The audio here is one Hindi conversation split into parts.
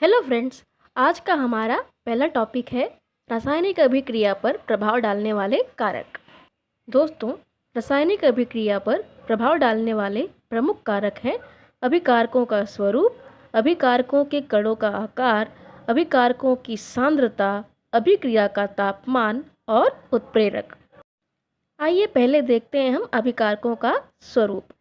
हेलो फ्रेंड्स, आज का हमारा पहला टॉपिक है रासायनिक अभिक्रिया पर प्रभाव डालने वाले कारक। दोस्तों, रासायनिक अभिक्रिया पर प्रभाव डालने वाले प्रमुख कारक हैं अभिकारकों का स्वरूप, अभिकारकों के कणों का आकार, अभिकारकों की सांद्रता, अभिक्रिया का तापमान और उत्प्रेरक। आइए पहले देखते हैं हम अभिकारकों का स्वरूप।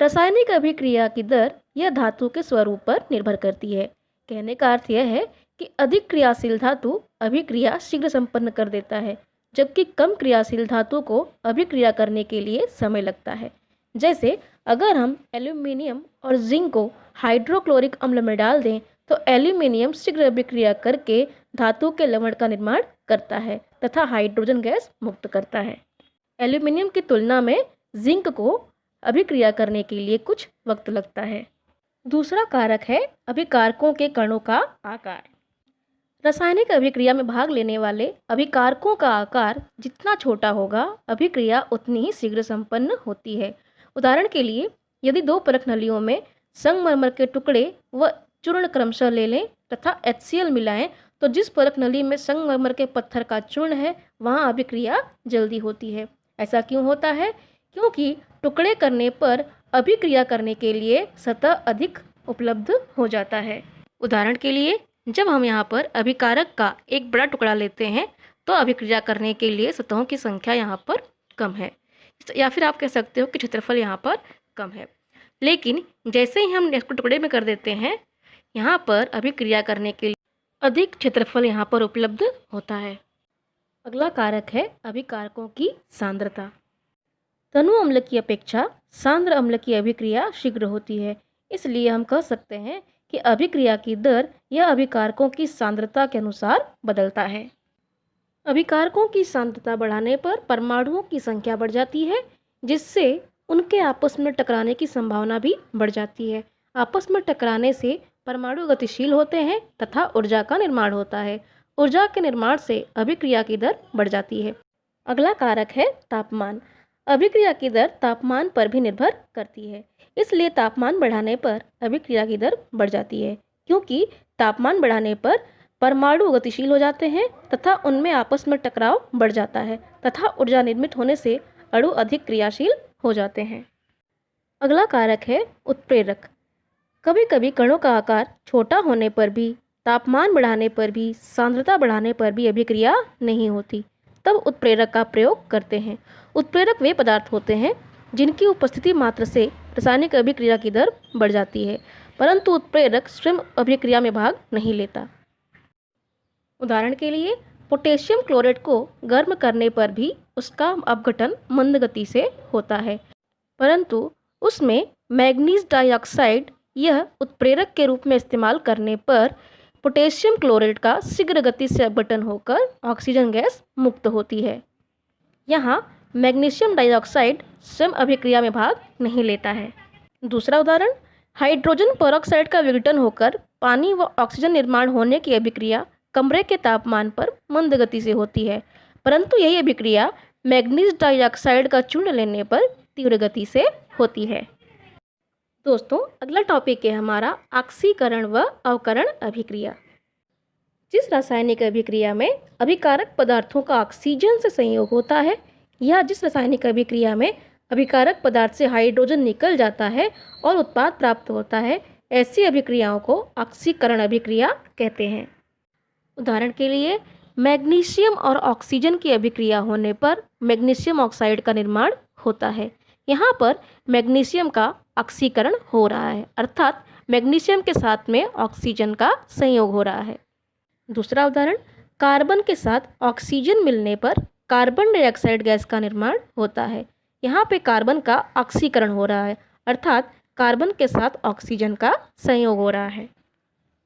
रासायनिक अभिक्रिया की दर यह धातु के स्वरूप पर निर्भर करती है। कहने का अर्थ यह है कि अधिक क्रियाशील धातु अभिक्रिया शीघ्र संपन्न कर देता है, जबकि कम क्रियाशील धातु को अभिक्रिया करने के लिए समय लगता है। जैसे अगर हम एल्यूमिनियम और जिंक को हाइड्रोक्लोरिक अम्ल में डाल दें तो एल्यूमिनियम शीघ्र अभिक्रिया करके धातु के लवण का निर्माण करता है तथा हाइड्रोजन गैस मुक्त करता है। एल्यूमिनियम की तुलना में जिंक को अभिक्रिया करने के लिए कुछ वक्त लगता है। दूसरा कारक है अभिकारकों के कणों का आकार। रासायनिक अभिक्रिया में भाग लेने वाले अभिकारकों का आकार जितना छोटा होगा, अभिक्रिया उतनी ही शीघ्र संपन्न होती है। उदाहरण के लिए, यदि दो परख नलियों में संगमरमर के टुकड़े व चूर्ण क्रमशः ले लें तथा HCl मिलाएं, तो जिस परख नली में संगमरमर के पत्थर का चूर्ण है वहाँ अभिक्रिया जल्दी होती है। ऐसा क्यों होता है? क्योंकि टुकड़े करने पर अभिक्रिया करने के लिए सतह अधिक उपलब्ध हो जाता है। उदाहरण के लिए, जब हम यहाँ पर अभिकारक का एक बड़ा टुकड़ा लेते हैं तो अभिक्रिया करने के लिए सतहों की संख्या यहाँ पर कम है, या फिर आप कह सकते हो कि क्षेत्रफल यहाँ पर कम है। लेकिन जैसे ही हम इसको टुकड़े में कर देते हैं, यहाँ पर अभिक्रिया करने के लिए अधिक क्षेत्रफल यहाँ पर उपलब्ध होता है। अगला कारक है अभिकारकों की सांद्रता। तनु अम्ल की अपेक्षा सांद्र अम्ल की अभिक्रिया शीघ्र होती है, इसलिए हम कह सकते हैं कि अभिक्रिया की दर यह अभिकारकों की सांद्रता के अनुसार बदलता है। अभिकारकों की सांद्रता बढ़ाने पर परमाणुओं की संख्या बढ़ जाती है, जिससे उनके आपस में टकराने की संभावना भी बढ़ जाती है। आपस में टकराने से परमाणु गतिशील होते हैं तथा ऊर्जा का निर्माण होता है। ऊर्जा के निर्माण से अभिक्रिया की दर बढ़ जाती है। अगला कारक है तापमान। अभिक्रिया की दर तापमान पर भी निर्भर करती है, इसलिए तापमान बढ़ाने पर अभिक्रिया की दर बढ़ जाती है, क्योंकि तापमान बढ़ाने पर परमाणु गतिशील हो जाते हैं तथा उनमें आपस में टकराव बढ़ जाता है तथा ऊर्जा निर्मित होने से अणु अधिक क्रियाशील हो जाते हैं। अगला कारक है उत्प्रेरक। कभी कभी कणों का आकार छोटा होने पर भी, तापमान बढ़ाने पर भी, सांद्रता बढ़ाने पर भी अभिक्रिया नहीं होती, तब उत्प्रेरक का प्रयोग करते हैं। उत्प्रेरक वे पदार्थ होते हैं जिनकी उपस्थिति मात्र से रासायनिक अभिक्रिया की दर बढ़ जाती है, परंतु उत्प्रेरक स्वयं अभिक्रिया में भाग नहीं लेता। उदाहरण के लिए, पोटेशियम क्लोराइड को गर्म करने पर भी उसका अपघटन मंद गति से होता है, परंतु उसमें मैग्नीज डाइऑक्साइड यह उत्प्रेरक के रूप में इस्तेमाल करने पर पोटेशियम क्लोराइड का शीघ्र गति से अपघटन होकर ऑक्सीजन गैस मुक्त होती है। यहाँ मैग्नीशियम डाइऑक्साइड स्वयं अभिक्रिया में भाग नहीं लेता है। दूसरा उदाहरण, हाइड्रोजन पेरोक्साइड का विघटन होकर पानी व ऑक्सीजन निर्माण होने की अभिक्रिया कमरे के तापमान पर मंद गति से होती है, परंतु यही अभिक्रिया मैग्नीज डाइऑक्साइड का चूर्ण लेने पर तीव्र गति से होती है। दोस्तों, अगला टॉपिक है हमारा ऑक्सीकरण व अवकरण अभिक्रिया। जिस रासायनिक अभिक्रिया में अभिकारक पदार्थों का ऑक्सीजन से संयोग होता है या जिस रासायनिक अभिक्रिया में अभिकारक पदार्थ से हाइड्रोजन निकल जाता है और उत्पाद प्राप्त होता है, ऐसी अभिक्रियाओं को ऑक्सीकरण अभिक्रिया कहते हैं। उदाहरण के लिए, मैग्नीशियम और ऑक्सीजन की अभिक्रिया होने पर मैग्नीशियम ऑक्साइड का निर्माण होता है। यहाँ पर मैग्नीशियम का ऑक्सीकरण हो रहा है, अर्थात मैग्नीशियम के साथ में ऑक्सीजन का संयोग हो रहा है। दूसरा उदाहरण, कार्बन के साथ ऑक्सीजन मिलने पर कार्बन डाइऑक्साइड गैस का निर्माण होता है। यहाँ पे कार्बन का ऑक्सीकरण हो रहा है, अर्थात कार्बन के साथ ऑक्सीजन का संयोग हो रहा है।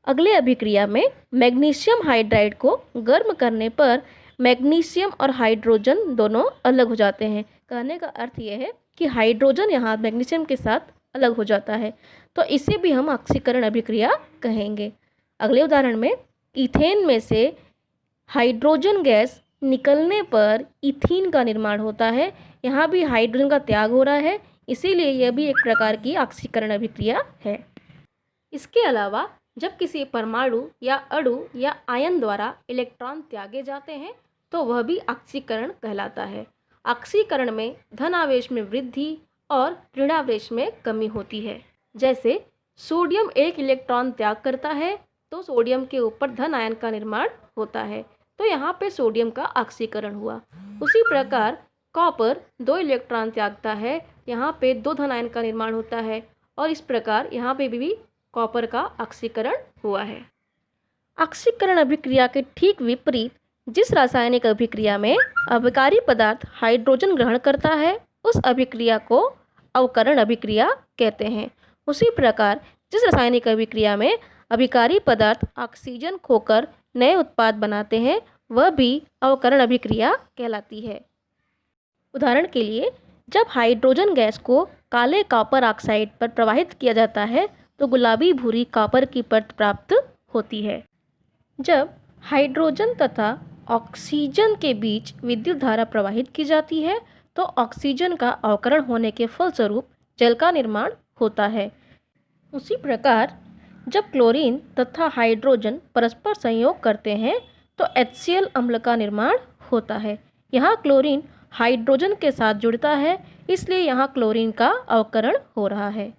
अगले अभिक्रिया में मैग्नीशियम हाइड्राइड को गर्म करने पर मैग्नीशियम और हाइड्रोजन दोनों अलग हो जाते हैं। कहने का अर्थ यह है कि हाइड्रोजन यहाँ मैग्नीशियम के साथ अलग हो जाता है, तो इसे भी हम ऑक्सीकरण अभिक्रिया कहेंगे। अगले उदाहरण में ईथेन में से हाइड्रोजन गैस निकलने पर ईथीन का निर्माण होता है। यहाँ भी हाइड्रोजन का त्याग हो रहा है, इसीलिए यह भी एक प्रकार की ऑक्सीकरण अभिक्रिया है। इसके अलावा जब किसी परमाणु या अणु या आयन द्वारा इलेक्ट्रॉन त्यागे जाते हैं तो वह भी ऑक्सीकरण कहलाता है। ऑक्सीकरण में धन आवेश में वृद्धि और ऋणावेश में कमी होती है। जैसे सोडियम एक इलेक्ट्रॉन त्याग करता है तो सोडियम के ऊपर धन आयन का निर्माण होता है, तो यहाँ पे सोडियम का ऑक्सीकरण हुआ। उसी प्रकार कॉपर 2 इलेक्ट्रॉन त्यागता है, यहाँ पे 2 धन आयन का निर्माण होता है और इस प्रकार यहाँ पे भी कॉपर का ऑक्सीकरण हुआ है। ऑक्सीकरण अभिक्रिया के ठीक विपरीत जिस रासायनिक अभिक्रिया में अभिकारी पदार्थ हाइड्रोजन ग्रहण करता है उस अभिक्रिया को अवकरण अभिक्रिया कहते हैं। उसी प्रकार जिस रासायनिक अभिक्रिया में अभिकारी पदार्थ ऑक्सीजन खोकर नए उत्पाद बनाते हैं वह भी अवकरण अभिक्रिया कहलाती है। उदाहरण के लिए, जब हाइड्रोजन गैस को काले कॉपर ऑक्साइड पर प्रवाहित किया जाता है तो गुलाबी भूरी कॉपर की परत प्राप्त होती है। जब हाइड्रोजन तथा ऑक्सीजन के बीच विद्युत धारा प्रवाहित की जाती है तो ऑक्सीजन का अवकरण होने के फलस्वरूप जल का निर्माण होता है। उसी प्रकार जब क्लोरीन तथा हाइड्रोजन परस्पर संयोग करते हैं तो HCl अम्ल का निर्माण होता है। यहाँ क्लोरीन हाइड्रोजन के साथ जुड़ता है, इसलिए यहाँ क्लोरीन का अवकरण हो रहा है।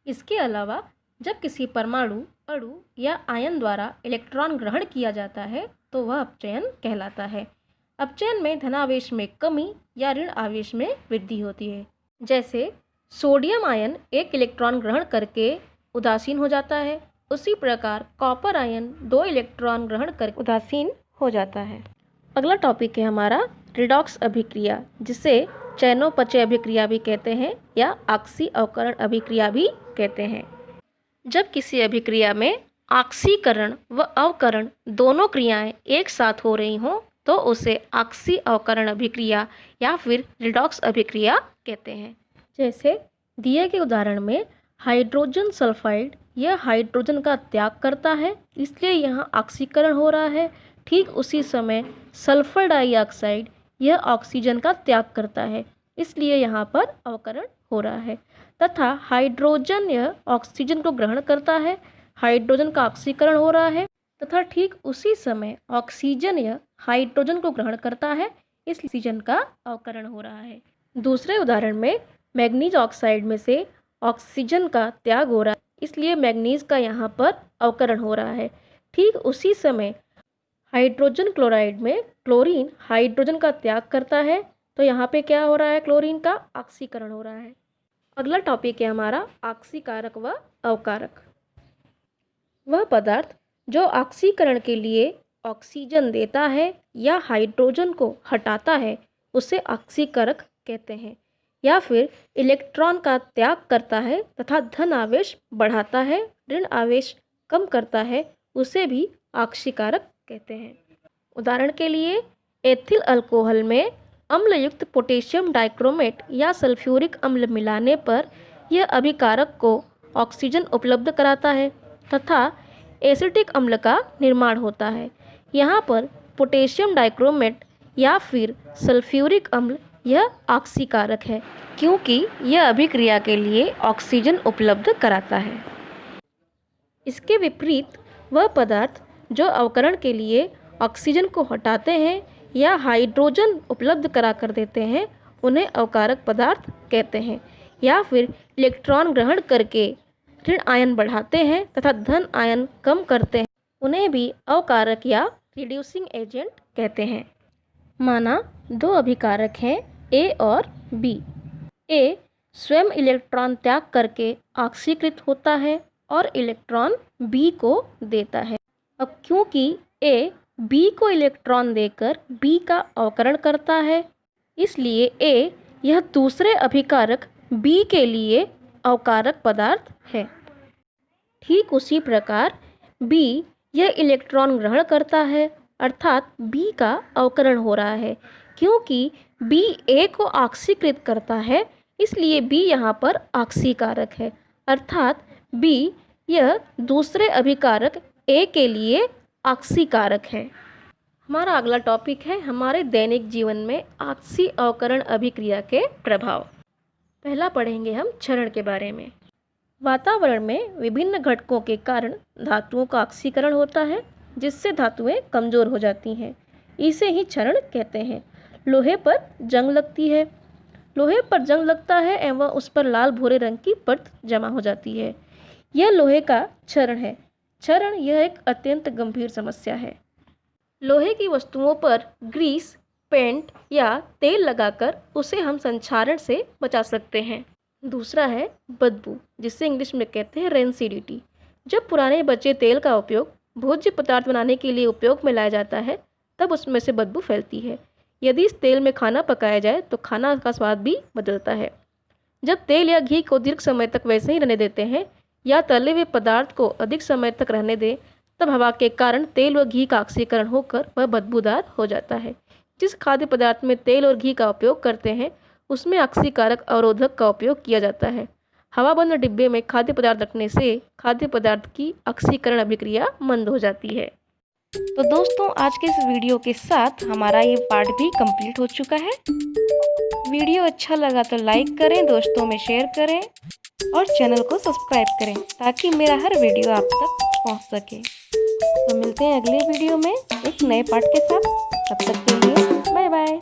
इसके अलावा जब किसी परमाणु, अणु या आयन द्वारा इलेक्ट्रॉन ग्रहण किया जाता है तो वह अपचयन कहलाता है। अपचयन में धनावेश में कमी या ऋण आवेश में वृद्धि होती है। जैसे सोडियम आयन एक इलेक्ट्रॉन ग्रहण करके उदासीन हो जाता है, उसी प्रकार कॉपर आयन 2 इलेक्ट्रॉन ग्रहण कर उदासीन हो जाता है। अगला टॉपिक है हमारा रिडॉक्स अभिक्रिया, जिसे चयनोपचय अभिक्रिया भी कहते हैं या ऑक्सी अवकरण अभिक्रिया भी कहते हैं। जब किसी अभिक्रिया में ऑक्सीकरण व अवकरण दोनों क्रियाएं एक साथ हो रही हों तो उसे ऑक्सी अवकरण अभिक्रिया या फिर रिडॉक्स अभिक्रिया कहते हैं। जैसे दिए गए उदाहरण में हाइड्रोजन सल्फाइड यह हाइड्रोजन का त्याग करता है, इसलिए यहाँ ऑक्सीकरण हो रहा है। ठीक उसी समय सल्फर डाइऑक्साइड यह ऑक्सीजन का त्याग करता है, इसलिए यहाँ पर अवकरण हो रहा है। तथा हाइड्रोजन यह ऑक्सीजन को ग्रहण करता है, हाइड्रोजन का ऑक्सीकरण हो रहा है। तथा ठीक उसी समय ऑक्सीजन यह हाइड्रोजन को ग्रहण करता है, इस ऑक्सीजन का अवकरण हो रहा है। दूसरे उदाहरण में मैग्नीज ऑक्साइड में से ऑक्सीजन का त्याग हो रहा है, इसलिए मैग्नीज का यहाँ पर अवकरण हो रहा है। ठीक उसी समय हाइड्रोजन क्लोराइड में क्लोरीन हाइड्रोजन का त्याग करता है, तो यहाँ पे क्या हो रहा है, क्लोरीन का ऑक्सीकरण हो रहा है। अगला टॉपिक है हमारा ऑक्सीकारक व अवकारक। वह पदार्थ जो ऑक्सीकरण के लिए ऑक्सीजन देता है या हाइड्रोजन को हटाता है उसे ऑक्सीकारक कहते हैं, या फिर इलेक्ट्रॉन का त्याग करता है तथा धन आवेश बढ़ाता है, ऋण आवेश कम करता है, उसे भी ऑक्सीकारक कहते हैं। उदाहरण के लिए एथिल अल्कोहल में अम्लयुक्त पोटेशियम डाइक्रोमेट या सल्फ्यूरिक अम्ल मिलाने पर यह अभिकारक को ऑक्सीजन उपलब्ध कराता है तथा एसिटिक अम्ल का निर्माण होता है। यहाँ पर पोटेशियम डाइक्रोमेट या फिर सल्फ्यूरिक अम्ल यह ऑक्सीकारक है, क्योंकि यह अभिक्रिया के लिए ऑक्सीजन उपलब्ध कराता है। इसके विपरीत वह पदार्थ जो अवकरण के लिए ऑक्सीजन को हटाते हैं या हाइड्रोजन उपलब्ध करा कर देते हैं उन्हें अवकारक पदार्थ कहते हैं, या फिर इलेक्ट्रॉन ग्रहण करके ऋण आयन बढ़ाते हैं तथा धन आयन कम करते हैं उन्हें भी अवकारक या रिड्यूसिंग एजेंट कहते हैं। माना 2 अभिकारक हैं ए और बी। ए स्वयं इलेक्ट्रॉन त्याग करके ऑक्सीकृत होता है और इलेक्ट्रॉन बी को देता है। अब क्योंकि ए बी को इलेक्ट्रॉन देकर बी का अवकरण करता है, इसलिए ए यह दूसरे अभिकारक बी के लिए अवकारक पदार्थ है। ठीक उसी प्रकार बी यह इलेक्ट्रॉन ग्रहण करता है, अर्थात बी का अवकरण हो रहा है। क्योंकि बी ए को ऑक्सीकृत करता है, इसलिए बी यहाँ पर ऑक्सीकारक है, अर्थात बी यह दूसरे अभिकारक ए के लिए ऑक्सीकारक है। हमारा अगला टॉपिक है हमारे दैनिक जीवन में ऑक्सी अवकरण अभिक्रिया के प्रभाव। पहला पढ़ेंगे हम क्षरण के बारे में। वातावरण में विभिन्न घटकों के कारण धातुओं का ऑक्सीकरण होता है, जिससे धातुएं कमजोर हो जाती हैं। इसे ही क्षरण कहते हैं। लोहे पर जंग लगती है। लोहे पर जंग लगता है एवं उस पर लाल भूरे रंग की परत जमा हो जाती है। यह लोहे का क्षरण है। क्षरण यह एक अत्यंत गंभीर समस्या है। लोहे की वस्तुओं पर ग्रीस, पेंट या तेल लगाकर उसे हम संक्षारण से बचा सकते हैं। दूसरा है बदबू, जिसे इंग्लिश में कहते हैं रेंसिडिटी। जब पुराने बचे तेल का उपयोग भोज्य पदार्थ बनाने के लिए उपयोग में लाया जाता है, तब उसमें से बदबू फैलती है। यदि इस तेल में खाना पकाया जाए तो खाना का स्वाद भी बदलता है। जब तेल या घी को दीर्घ समय तक वैसे ही रहने देते हैं या तले हुए पदार्थ को अधिक समय तक रहने दें, तब हवा के कारण तेल व घी का ऑक्सीकरण होकर वह बदबूदार हो जाता है। जिस खाद्य पदार्थ में तेल और घी का उपयोग करते हैं उसमें ऑक्सीकारक अवरोधक का उपयोग किया जाता है। हवाबंद डिब्बे में खाद्य पदार्थ रखने से खाद्य पदार्थ की ऑक्सीकरण अभिक्रिया मंद हो जाती है। तो दोस्तों, आज के इस वीडियो के साथ हमारा ये पार्ट भी कंप्लीट हो चुका है। वीडियो अच्छा लगा तो लाइक करें, दोस्तों में शेयर करें और चैनल को सब्सक्राइब करें ताकि मेरा हर वीडियो आप तक पहुंच सके। तो मिलते हैं अगले वीडियो में एक नए पार्ट के साथ। तब तक के लिए बाय बाय।